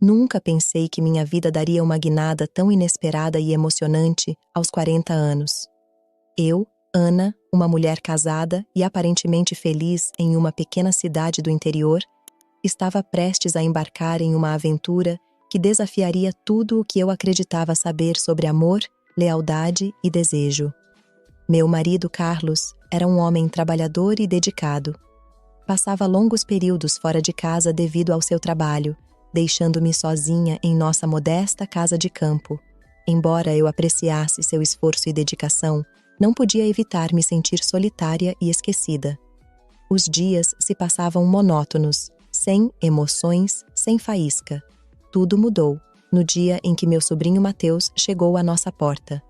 Nunca pensei que minha vida daria uma guinada tão inesperada e emocionante aos 40 anos. Eu, Ana, uma mulher casada e aparentemente feliz em uma pequena cidade do interior, estava prestes a embarcar em uma aventura que desafiaria tudo o que eu acreditava saber sobre amor, lealdade e desejo. Meu marido Carlos era um homem trabalhador e dedicado. Passava longos períodos fora de casa devido ao seu trabalho, deixando-me sozinha em nossa modesta casa de campo. Embora eu apreciasse seu esforço e dedicação, não podia evitar me sentir solitária e esquecida. Os dias se passavam monótonos, sem emoções, sem faísca. Tudo mudou no dia em que meu sobrinho Mateus chegou à nossa porta.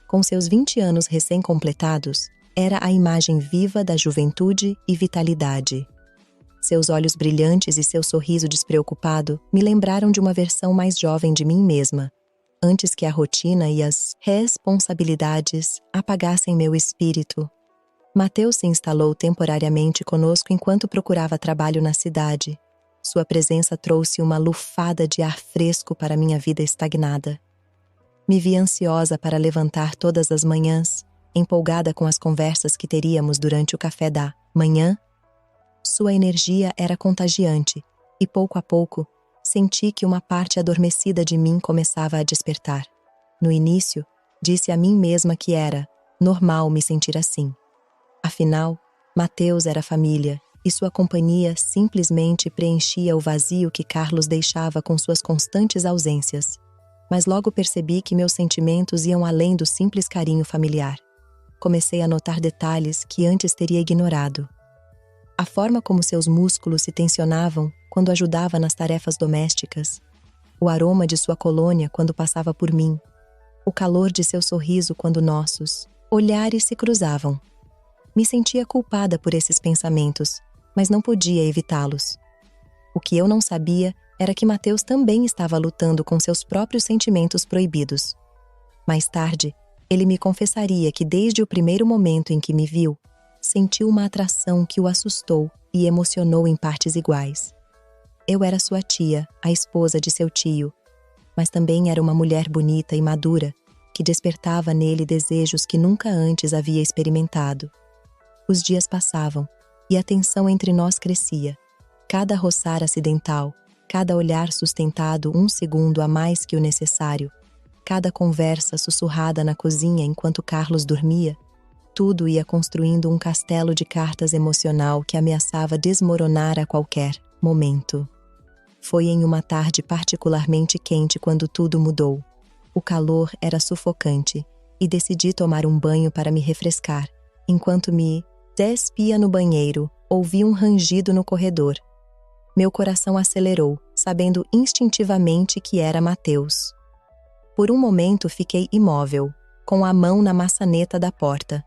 Com seus 20 anos recém-completados, era a imagem viva da juventude e vitalidade. Seus olhos brilhantes e seu sorriso despreocupado me lembraram de uma versão mais jovem de mim mesma, antes que a rotina e as responsabilidades apagassem meu espírito. Mateus se instalou temporariamente conosco enquanto procurava trabalho na cidade. Sua presença trouxe uma lufada de ar fresco para minha vida estagnada. Me vi ansiosa para levantar todas as manhãs, empolgada com as conversas que teríamos durante o café da manhã. Sua energia era contagiante, e pouco a pouco, senti que uma parte adormecida de mim começava a despertar. No início, disse a mim mesma que era normal me sentir assim. Afinal, Mateus era família, e sua companhia simplesmente preenchia o vazio que Carlos deixava com suas constantes ausências. Mas logo percebi que meus sentimentos iam além do simples carinho familiar. Comecei a notar detalhes que antes teria ignorado. A forma como seus músculos se tensionavam quando ajudava nas tarefas domésticas, o aroma de sua colônia quando passava por mim, o calor de seu sorriso quando nossos olhares se cruzavam. Me sentia culpada por esses pensamentos, mas não podia evitá-los. O que eu não sabia era que Mateus também estava lutando com seus próprios sentimentos proibidos. Mais tarde, ele me confessaria que desde o primeiro momento em que me viu, sentiu uma atração que o assustou e emocionou em partes iguais. Eu era sua tia, a esposa de seu tio, mas também era uma mulher bonita e madura, que despertava nele desejos que nunca antes havia experimentado. Os dias passavam, e a tensão entre nós crescia. Cada roçar acidental, cada olhar sustentado um segundo a mais que o necessário, cada conversa sussurrada na cozinha enquanto Carlos dormia, tudo ia construindo um castelo de cartas emocional que ameaçava desmoronar a qualquer momento. Foi em uma tarde particularmente quente quando tudo mudou. O calor era sufocante e decidi tomar um banho para me refrescar. Enquanto me despia no banheiro, ouvi um rangido no corredor. Meu coração acelerou, sabendo instintivamente que era Mateus. Por um momento fiquei imóvel, com a mão na maçaneta da porta.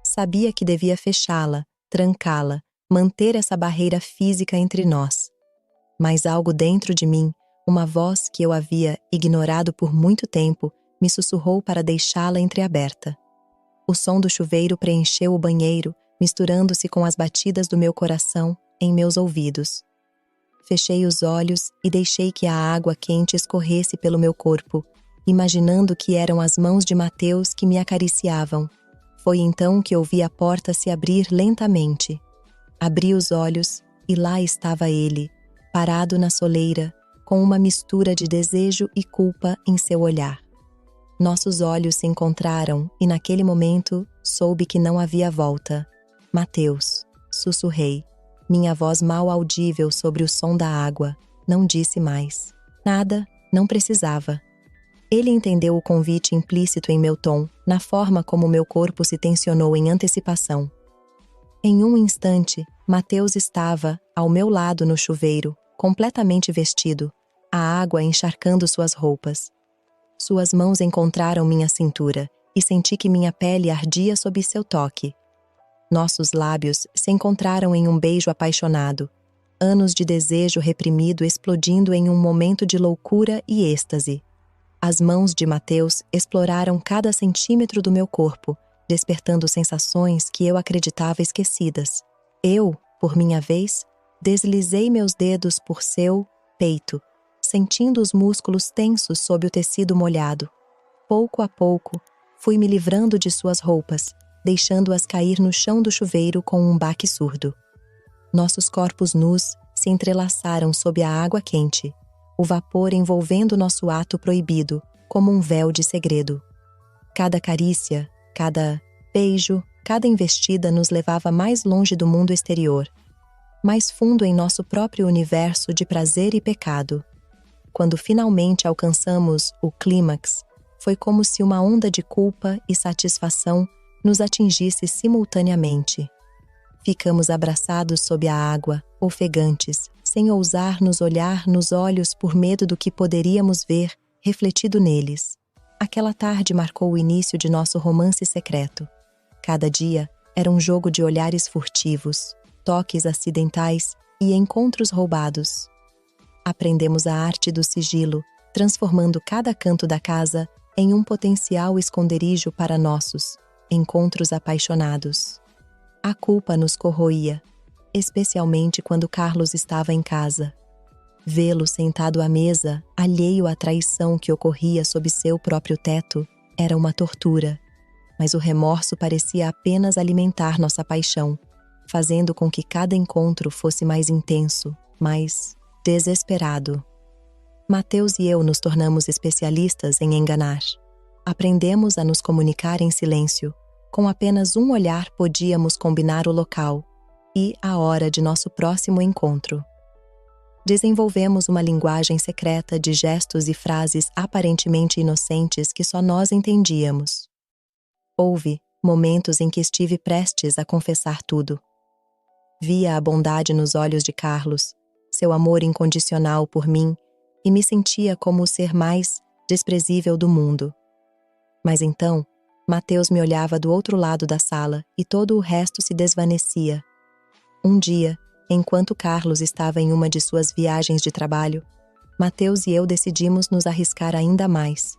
Sabia que devia fechá-la, trancá-la, manter essa barreira física entre nós. Mas algo dentro de mim, uma voz que eu havia ignorado por muito tempo, me sussurrou para deixá-la entreaberta. O som do chuveiro preencheu o banheiro, misturando-se com as batidas do meu coração em meus ouvidos. Fechei os olhos e deixei que a água quente escorresse pelo meu corpo, imaginando que eram as mãos de Mateus que me acariciavam. Foi então que ouvi a porta se abrir lentamente. Abri os olhos e lá estava ele, parado na soleira, com uma mistura de desejo e culpa em seu olhar. Nossos olhos se encontraram e naquele momento soube que não havia volta. Mateus, sussurrei, minha voz mal audível sobre o som da água. Não disse mais. Nada, não precisava. Ele entendeu o convite implícito em meu tom, na forma como meu corpo se tensionou em antecipação. Em um instante, Mateus estava, ao meu lado no chuveiro, completamente vestido, a água encharcando suas roupas. Suas mãos encontraram minha cintura e senti que minha pele ardia sob seu toque. Nossos lábios se encontraram em um beijo apaixonado, anos de desejo reprimido explodindo em um momento de loucura e êxtase. As mãos de Mateus exploraram cada centímetro do meu corpo, despertando sensações que eu acreditava esquecidas. Eu, por minha vez, deslizei meus dedos por seu peito, sentindo os músculos tensos sob o tecido molhado. Pouco a pouco, fui me livrando de suas roupas, deixando-as cair no chão do chuveiro com um baque surdo. Nossos corpos nus se entrelaçaram sob a água quente, o vapor envolvendo nosso ato proibido, como um véu de segredo. Cada carícia, cada beijo, cada investida nos levava mais longe do mundo exterior, mais fundo em nosso próprio universo de prazer e pecado. Quando finalmente alcançamos o clímax, foi como se uma onda de culpa e satisfação nos atingisse simultaneamente. Ficamos abraçados sob a água, ofegantes, sem ousar nos olhar nos olhos por medo do que poderíamos ver refletido neles. Aquela tarde marcou o início de nosso romance secreto. Cada dia era um jogo de olhares furtivos, toques acidentais e encontros roubados. Aprendemos a arte do sigilo, transformando cada canto da casa em um potencial esconderijo para nossos encontros apaixonados. A culpa nos corroía, especialmente quando Carlos estava em casa. Vê-lo sentado à mesa, alheio à traição que ocorria sob seu próprio teto, era uma tortura. Mas o remorso parecia apenas alimentar nossa paixão, fazendo com que cada encontro fosse mais intenso, mais desesperado. Mateus e eu nos tornamos especialistas em enganar. Aprendemos a nos comunicar em silêncio. Com apenas um olhar podíamos combinar o local e a hora de nosso próximo encontro. Desenvolvemos uma linguagem secreta de gestos e frases aparentemente inocentes que só nós entendíamos. Houve momentos em que estive prestes a confessar tudo. Via a bondade nos olhos de Carlos, seu amor incondicional por mim, e me sentia como o ser mais desprezível do mundo. Mas então, Mateus me olhava do outro lado da sala e todo o resto se desvanecia. Um dia, enquanto Carlos estava em uma de suas viagens de trabalho, Mateus e eu decidimos nos arriscar ainda mais.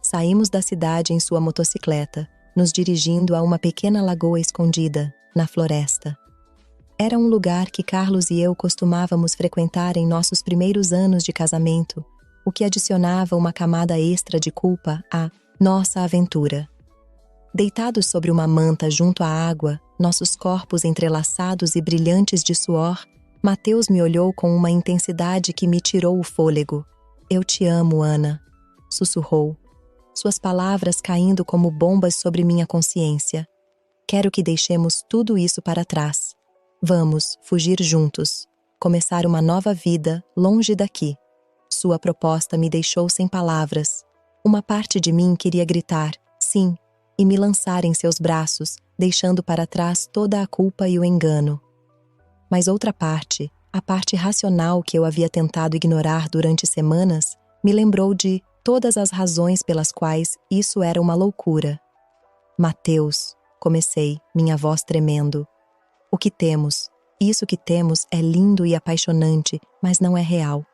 Saímos da cidade em sua motocicleta, nos dirigindo a uma pequena lagoa escondida, na floresta. Era um lugar que Carlos e eu costumávamos frequentar em nossos primeiros anos de casamento, o que adicionava uma camada extra de culpa à nossa aventura. Deitados sobre uma manta junto à água, nossos corpos entrelaçados e brilhantes de suor, Mateus me olhou com uma intensidade que me tirou o fôlego. "Eu te amo, Ana", sussurrou, suas palavras caindo como bombas sobre minha consciência. "Quero que deixemos tudo isso para trás. Vamos fugir juntos, começar uma nova vida longe daqui." Sua proposta me deixou sem palavras. Uma parte de mim queria gritar, sim, e me lançar em seus braços, deixando para trás toda a culpa e o engano. Mas outra parte, a parte racional que eu havia tentado ignorar durante semanas, me lembrou de todas as razões pelas quais isso era uma loucura. "Mateus", comecei, minha voz tremendo. "O que temos? Isso que temos é lindo e apaixonante, mas não é real.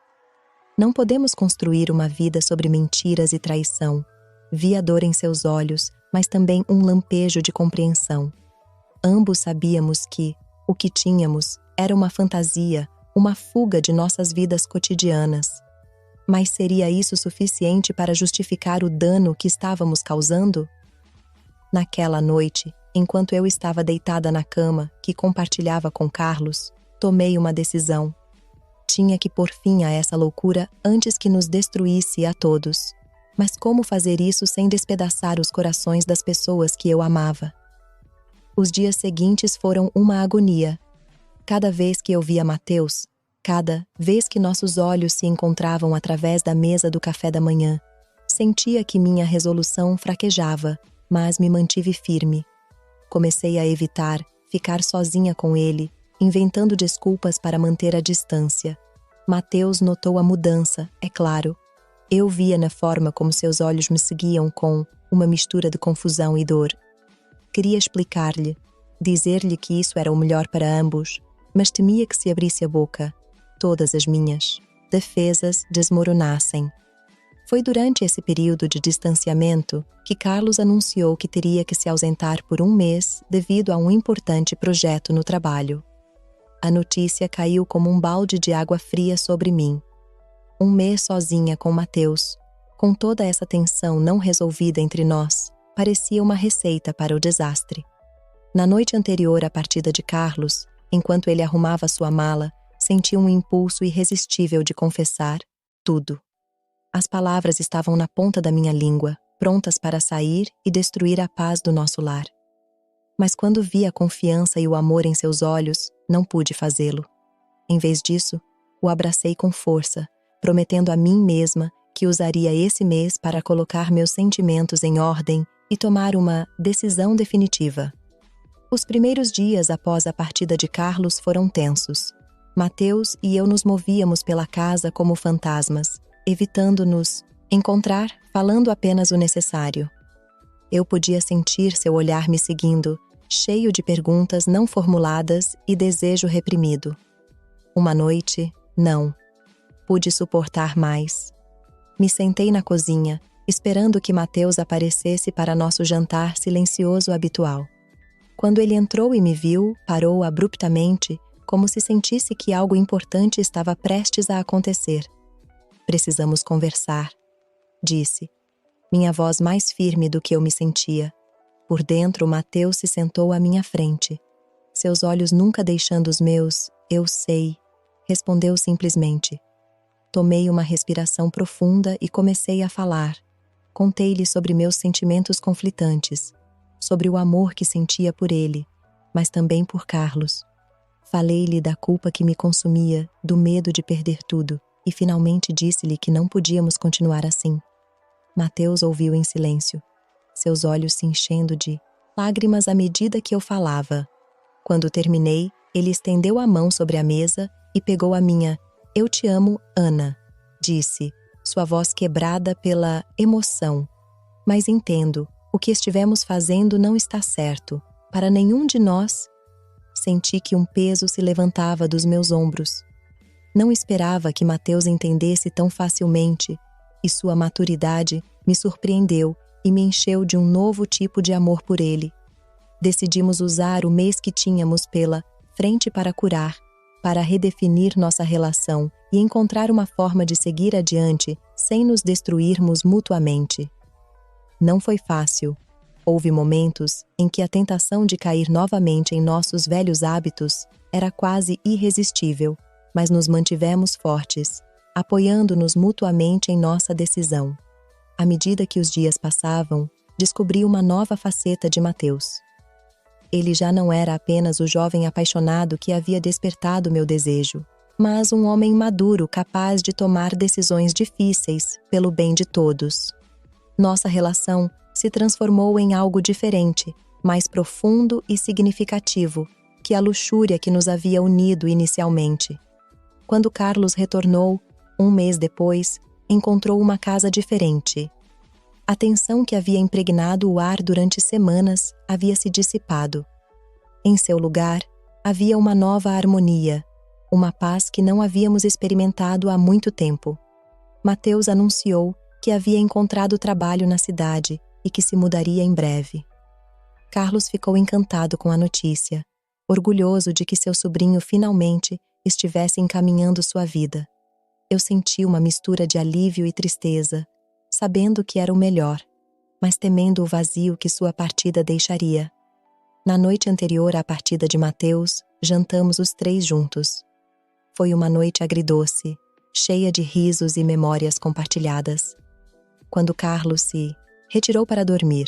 Não podemos construir uma vida sobre mentiras e traição." Vi a dor em seus olhos, mas também um lampejo de compreensão. Ambos sabíamos que o que tínhamos era uma fantasia, uma fuga de nossas vidas cotidianas. Mas seria isso suficiente para justificar o dano que estávamos causando? Naquela noite, enquanto eu estava deitada na cama, que compartilhava com Carlos, tomei uma decisão. Tinha que pôr fim a essa loucura antes que nos destruísse a todos. Mas como fazer isso sem despedaçar os corações das pessoas que eu amava? Os dias seguintes foram uma agonia. Cada vez que eu via Mateus, cada vez que nossos olhos se encontravam através da mesa do café da manhã, sentia que minha resolução fraquejava, mas me mantive firme. Comecei a evitar ficar sozinha com ele, inventando desculpas para manter a distância. Mateus notou a mudança, é claro. Eu via na forma como seus olhos me seguiam com uma mistura de confusão e dor. Queria explicar-lhe, dizer-lhe que isso era o melhor para ambos, mas temia que se abrisse a boca, todas as minhas defesas desmoronassem. Foi durante esse período de distanciamento que Carlos anunciou que teria que se ausentar por um mês devido a um importante projeto no trabalho. A notícia caiu como um balde de água fria sobre mim. Um mês sozinha com Mateus, com toda essa tensão não resolvida entre nós, parecia uma receita para o desastre. Na noite anterior à partida de Carlos, enquanto ele arrumava sua mala, senti um impulso irresistível de confessar tudo. As palavras estavam na ponta da minha língua, prontas para sair e destruir a paz do nosso lar. Mas quando vi a confiança e o amor em seus olhos, não pude fazê-lo. Em vez disso, o abracei com força, prometendo a mim mesma que usaria esse mês para colocar meus sentimentos em ordem e tomar uma decisão definitiva. Os primeiros dias após a partida de Carlos foram tensos. Mateus e eu nos movíamos pela casa como fantasmas, evitando nos encontrar, falando apenas o necessário. Eu podia sentir seu olhar me seguindo, cheio de perguntas não formuladas e desejo reprimido. Uma noite, não. Pude suportar mais. Me sentei na cozinha, esperando que Mateus aparecesse para nosso jantar silencioso habitual. Quando ele entrou e me viu, parou abruptamente, como se sentisse que algo importante estava prestes a acontecer. Precisamos conversar, disse, minha voz mais firme do que eu me sentia. Por dentro, Mateus se sentou à minha frente. Seus olhos nunca deixando os meus, eu sei, respondeu simplesmente. Tomei uma respiração profunda e comecei a falar. Contei-lhe sobre meus sentimentos conflitantes, sobre o amor que sentia por ele, mas também por Carlos. Falei-lhe da culpa que me consumia, do medo de perder tudo, e finalmente disse-lhe que não podíamos continuar assim. Mateus ouviu em silêncio, seus olhos se enchendo de lágrimas à medida que eu falava. Quando terminei, ele estendeu a mão sobre a mesa e pegou a minha. Eu te amo, Ana, disse, sua voz quebrada pela emoção. Mas entendo, o que estivemos fazendo não está certo, para nenhum de nós. Senti que um peso se levantava dos meus ombros. Não esperava que Mateus entendesse tão facilmente, e sua maturidade me surpreendeu e me encheu de um novo tipo de amor por ele. Decidimos usar o mês que tínhamos pela frente para curar, para redefinir nossa relação e encontrar uma forma de seguir adiante sem nos destruirmos mutuamente. Não foi fácil. Houve momentos em que a tentação de cair novamente em nossos velhos hábitos era quase irresistível, mas nos mantivemos fortes, apoiando-nos mutuamente em nossa decisão. À medida que os dias passavam, descobri uma nova faceta de Mateus. Ele já não era apenas o jovem apaixonado que havia despertado meu desejo, mas um homem maduro capaz de tomar decisões difíceis pelo bem de todos. Nossa relação se transformou em algo diferente, mais profundo e significativo que a luxúria que nos havia unido inicialmente. Quando Carlos retornou, um mês depois, encontrou uma casa diferente. A tensão que havia impregnado o ar durante semanas havia se dissipado. Em seu lugar, havia uma nova harmonia, uma paz que não havíamos experimentado há muito tempo. Mateus anunciou que havia encontrado trabalho na cidade e que se mudaria em breve. Carlos ficou encantado com a notícia, orgulhoso de que seu sobrinho finalmente estivesse encaminhando sua vida. Eu senti uma mistura de alívio e tristeza, sabendo que era o melhor, mas temendo o vazio que sua partida deixaria. Na noite anterior à partida de Mateus, jantamos os três juntos. Foi uma noite agridoce, cheia de risos e memórias compartilhadas. Quando Carlos se retirou para dormir,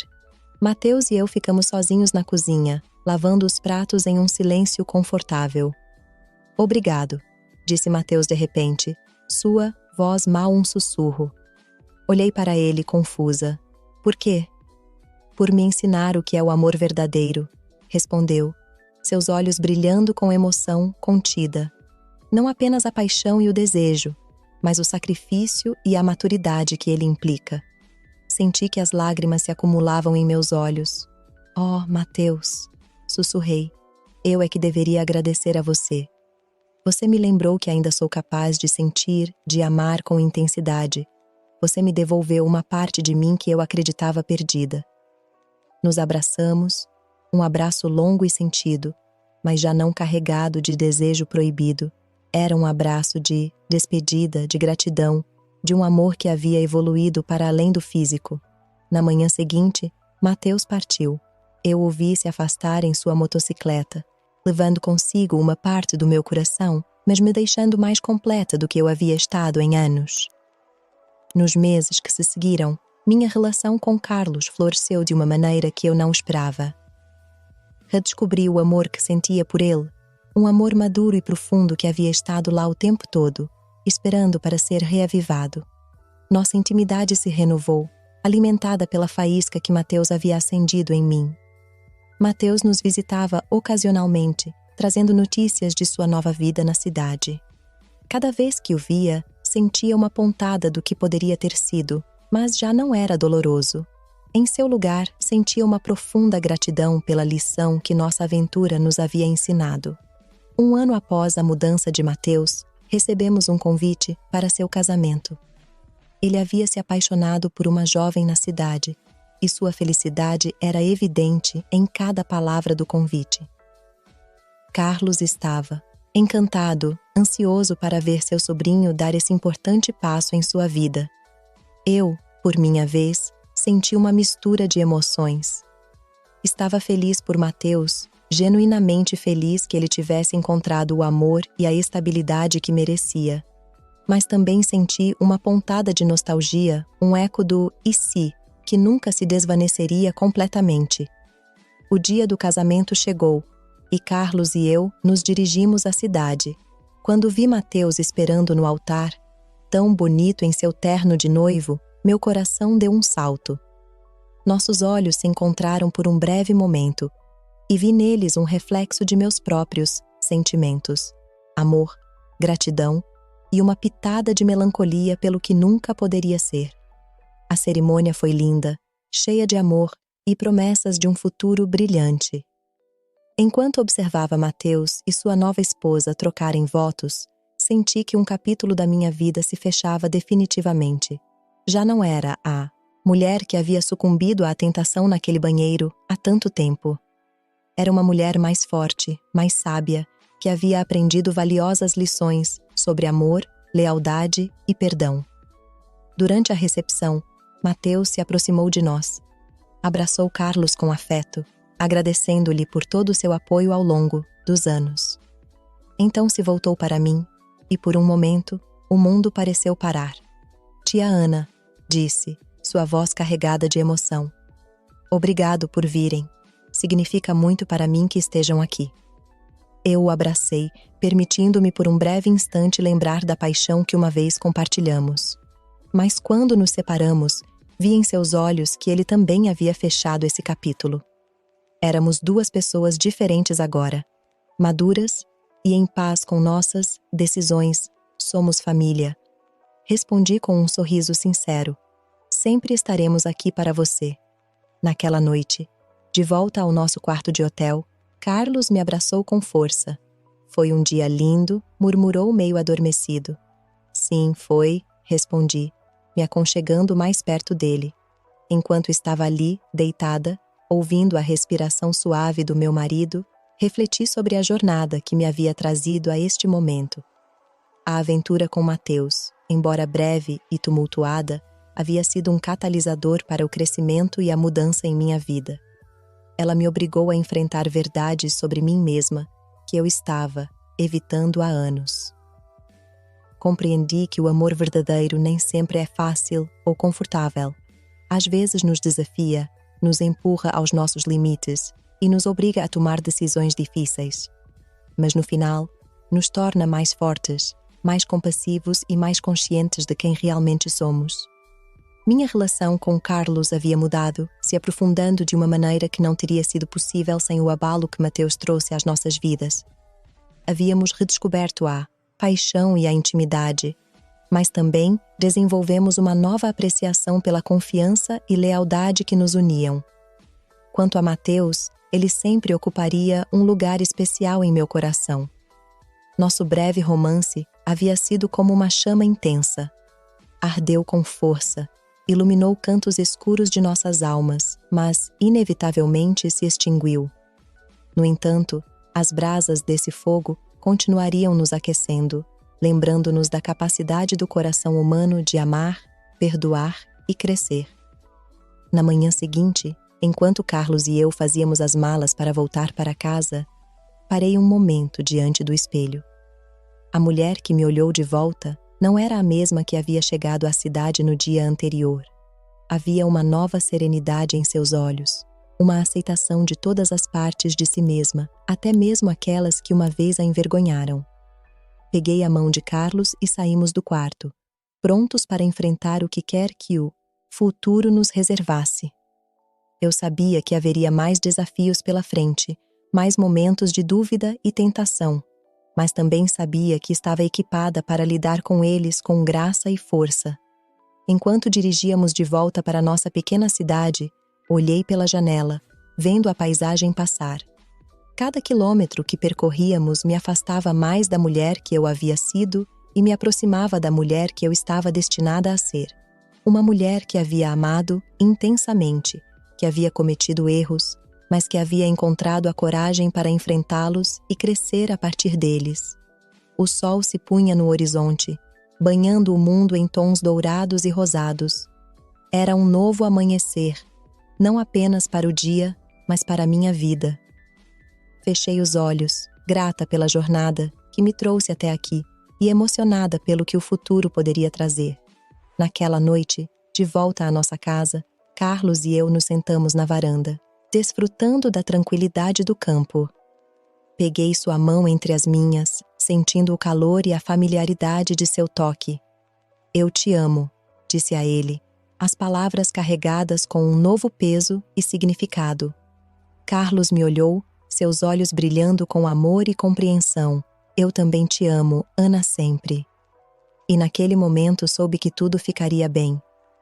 Mateus e eu ficamos sozinhos na cozinha, lavando os pratos em um silêncio confortável. Obrigado, disse Mateus de repente, sua voz mal um sussurro. Olhei para ele confusa. Por quê? Por me ensinar o que é o amor verdadeiro, respondeu, seus olhos brilhando com emoção contida. Não apenas a paixão e o desejo, mas o sacrifício e a maturidade que ele implica. Senti que as lágrimas se acumulavam em meus olhos. Oh, Mateus, sussurrei, eu é que deveria agradecer a você. Você me lembrou que ainda sou capaz de sentir, de amar com intensidade. Você me devolveu uma parte de mim que eu acreditava perdida. Nos abraçamos, um abraço longo e sentido, mas já não carregado de desejo proibido. Era um abraço de despedida, de gratidão, de um amor que havia evoluído para além do físico. Na manhã seguinte, Mateus partiu. Eu o vi se afastar em sua motocicleta, levando consigo uma parte do meu coração, mas me deixando mais completa do que eu havia estado em anos. Nos meses que se seguiram, minha relação com Carlos floresceu de uma maneira que eu não esperava. Redescobri o amor que sentia por ele, um amor maduro e profundo que havia estado lá o tempo todo, esperando para ser reavivado. Nossa intimidade se renovou, alimentada pela faísca que Mateus havia acendido em mim. Mateus nos visitava ocasionalmente, trazendo notícias de sua nova vida na cidade. Cada vez que o via, sentia uma pontada do que poderia ter sido, mas já não era doloroso. Em seu lugar, sentia uma profunda gratidão pela lição que nossa aventura nos havia ensinado. Um ano após a mudança de Mateus, recebemos um convite para seu casamento. Ele havia se apaixonado por uma jovem na cidade, e sua felicidade era evidente em cada palavra do convite. Carlos estava, encantado, ansioso para ver seu sobrinho dar esse importante passo em sua vida. Eu, por minha vez, senti uma mistura de emoções. Estava feliz por Mateus, genuinamente feliz que ele tivesse encontrado o amor e a estabilidade que merecia. Mas também senti uma pontada de nostalgia, um eco do "e se", que nunca se desvaneceria completamente. O dia do casamento chegou, e Carlos e eu nos dirigimos à cidade. Quando vi Mateus esperando no altar, tão bonito em seu terno de noivo, meu coração deu um salto. Nossos olhos se encontraram por um breve momento, e vi neles um reflexo de meus próprios sentimentos, amor, gratidão e uma pitada de melancolia pelo que nunca poderia ser. A cerimônia foi linda, cheia de amor e promessas de um futuro brilhante. Enquanto observava Mateus e sua nova esposa trocarem votos, senti que um capítulo da minha vida se fechava definitivamente. Já não era a mulher que havia sucumbido à tentação naquele banheiro há tanto tempo. Era uma mulher mais forte, mais sábia, que havia aprendido valiosas lições sobre amor, lealdade e perdão. Durante a recepção, Mateus se aproximou de nós. Abraçou Carlos com afeto, agradecendo-lhe por todo o seu apoio ao longo dos anos. Então se voltou para mim, e por um momento, o mundo pareceu parar. "Tia Ana", disse, sua voz carregada de emoção. "Obrigado por virem. Significa muito para mim que estejam aqui." Eu o abracei, permitindo-me por um breve instante lembrar da paixão que uma vez compartilhamos. Mas quando nos separamos, vi em seus olhos que ele também havia fechado esse capítulo. Éramos duas pessoas diferentes agora, maduras e em paz com nossas decisões. "Somos família." Respondi com um sorriso sincero. "Sempre estaremos aqui para você." Naquela noite, de volta ao nosso quarto de hotel, Carlos me abraçou com força. "Foi um dia lindo", murmurou meio adormecido. "Sim, foi", respondi, me aconchegando mais perto dele. Enquanto estava ali, deitada, ouvindo a respiração suave do meu marido, refleti sobre a jornada que me havia trazido a este momento. A aventura com Mateus, embora breve e tumultuada, havia sido um catalisador para o crescimento e a mudança em minha vida. Ela me obrigou a enfrentar verdades sobre mim mesma, que eu estava evitando há anos. Compreendi que o amor verdadeiro nem sempre é fácil ou confortável. Às vezes nos desafia, nos empurra aos nossos limites e nos obriga a tomar decisões difíceis. Mas no final, nos torna mais fortes, mais compassivos e mais conscientes de quem realmente somos. Minha relação com Carlos havia mudado, se aprofundando de uma maneira que não teria sido possível sem o abalo que Mateus trouxe às nossas vidas. Havíamos redescoberto a paixão e a intimidade, mas também desenvolvemos uma nova apreciação pela confiança e lealdade que nos uniam. Quanto a Mateus, ele sempre ocuparia um lugar especial em meu coração. Nosso breve romance havia sido como uma chama intensa. Ardeu com força, iluminou cantos escuros de nossas almas, mas, inevitavelmente, se extinguiu. No entanto, as brasas desse fogo continuariam nos aquecendo, lembrando-nos da capacidade do coração humano de amar, perdoar e crescer. Na manhã seguinte, enquanto Carlos e eu fazíamos as malas para voltar para casa, parei um momento diante do espelho. A mulher que me olhou de volta não era a mesma que havia chegado à cidade no dia anterior. Havia uma nova serenidade em seus olhos, uma aceitação de todas as partes de si mesma, até mesmo aquelas que uma vez a envergonharam. Peguei a mão de Carlos e saímos do quarto, prontos para enfrentar o que quer que o futuro nos reservasse. Eu sabia que haveria mais desafios pela frente, mais momentos de dúvida e tentação, mas também sabia que estava equipada para lidar com eles com graça e força. Enquanto dirigíamos de volta para nossa pequena cidade, olhei pela janela, vendo a paisagem passar. Cada quilômetro que percorríamos me afastava mais da mulher que eu havia sido e me aproximava da mulher que eu estava destinada a ser. Uma mulher que havia amado intensamente, que havia cometido erros, mas que havia encontrado a coragem para enfrentá-los e crescer a partir deles. O sol se punha no horizonte, banhando o mundo em tons dourados e rosados. Era um novo amanhecer, não apenas para o dia, mas para a minha vida. Fechei os olhos, grata pela jornada que me trouxe até aqui e emocionada pelo que o futuro poderia trazer. Naquela noite, de volta à nossa casa, Carlos e eu nos sentamos na varanda, desfrutando da tranquilidade do campo. Peguei sua mão entre as minhas, sentindo o calor e a familiaridade de seu toque. Eu te amo, disse a ele, as palavras carregadas com um novo peso e significado. Carlos me olhou, seus olhos brilhando com amor e compreensão. Eu também te amo, Ana, sempre. E naquele momento soube que tudo ficaria bem.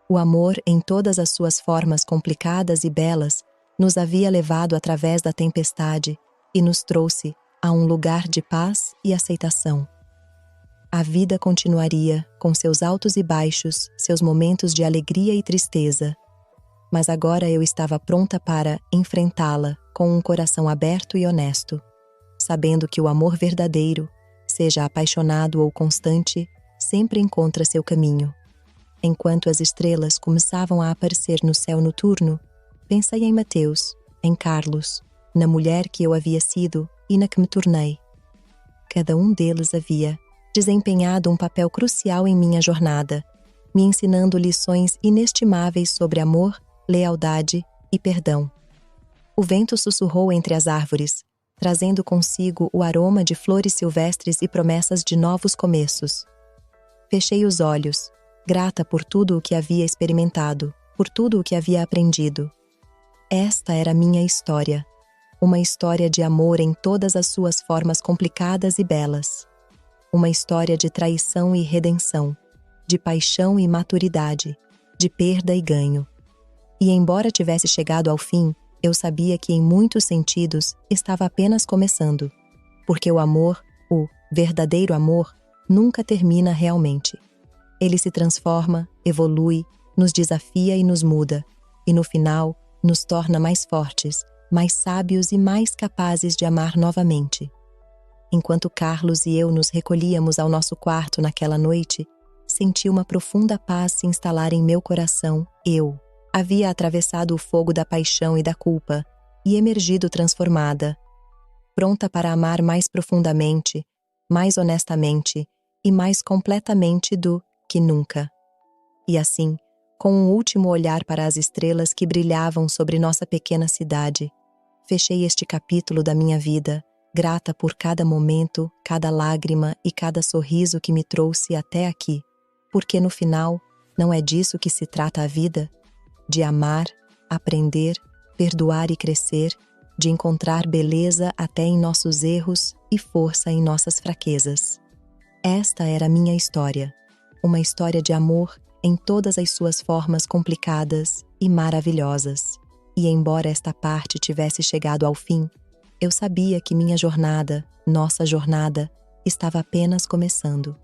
O amor, em todas as suas formas complicadas e belas, nos havia levado através da tempestade e nos trouxe a um lugar de paz e aceitação. A vida continuaria, com seus altos e baixos, seus momentos de alegria e tristeza. Mas agora eu estava pronta para enfrentá-la com um coração aberto e honesto, sabendo que o amor verdadeiro, seja apaixonado ou constante, sempre encontra seu caminho. Enquanto as estrelas começavam a aparecer no céu noturno, pensei em Mateus, em Carlos, na mulher que eu havia sido e na que me tornei. Cada um deles havia desempenhado um papel crucial em minha jornada, me ensinando lições inestimáveis sobre amor, lealdade e perdão. O vento sussurrou entre as árvores, trazendo consigo o aroma de flores silvestres e promessas de novos começos. Fechei os olhos, grata por tudo o que havia experimentado, por tudo o que havia aprendido. Esta era minha história, uma história de amor em todas as suas formas complicadas e belas. Uma história de traição e redenção, de paixão e maturidade, de perda e ganho. E embora tivesse chegado ao fim, eu sabia que em muitos sentidos estava apenas começando, porque o amor, o verdadeiro amor, nunca termina realmente. Ele se transforma, evolui, nos desafia e nos muda, e no final nos torna mais fortes, mais sábios e mais capazes de amar novamente. Enquanto Carlos e eu nos recolhíamos ao nosso quarto naquela noite, senti uma profunda paz se instalar em meu coração. Eu havia atravessado o fogo da paixão e da culpa e emergido transformada, pronta para amar mais profundamente, mais honestamente e mais completamente do que nunca. E assim, com um último olhar para as estrelas que brilhavam sobre nossa pequena cidade, fechei este capítulo da minha vida, grata por cada momento, cada lágrima e cada sorriso que me trouxe até aqui, porque no final, não é disso que se trata a vida? De amar, aprender, perdoar e crescer, de encontrar beleza até em nossos erros e força em nossas fraquezas. Esta era a minha história, uma história de amor em todas as suas formas complicadas e maravilhosas. E embora esta parte tivesse chegado ao fim, eu sabia que minha jornada, nossa jornada, estava apenas começando.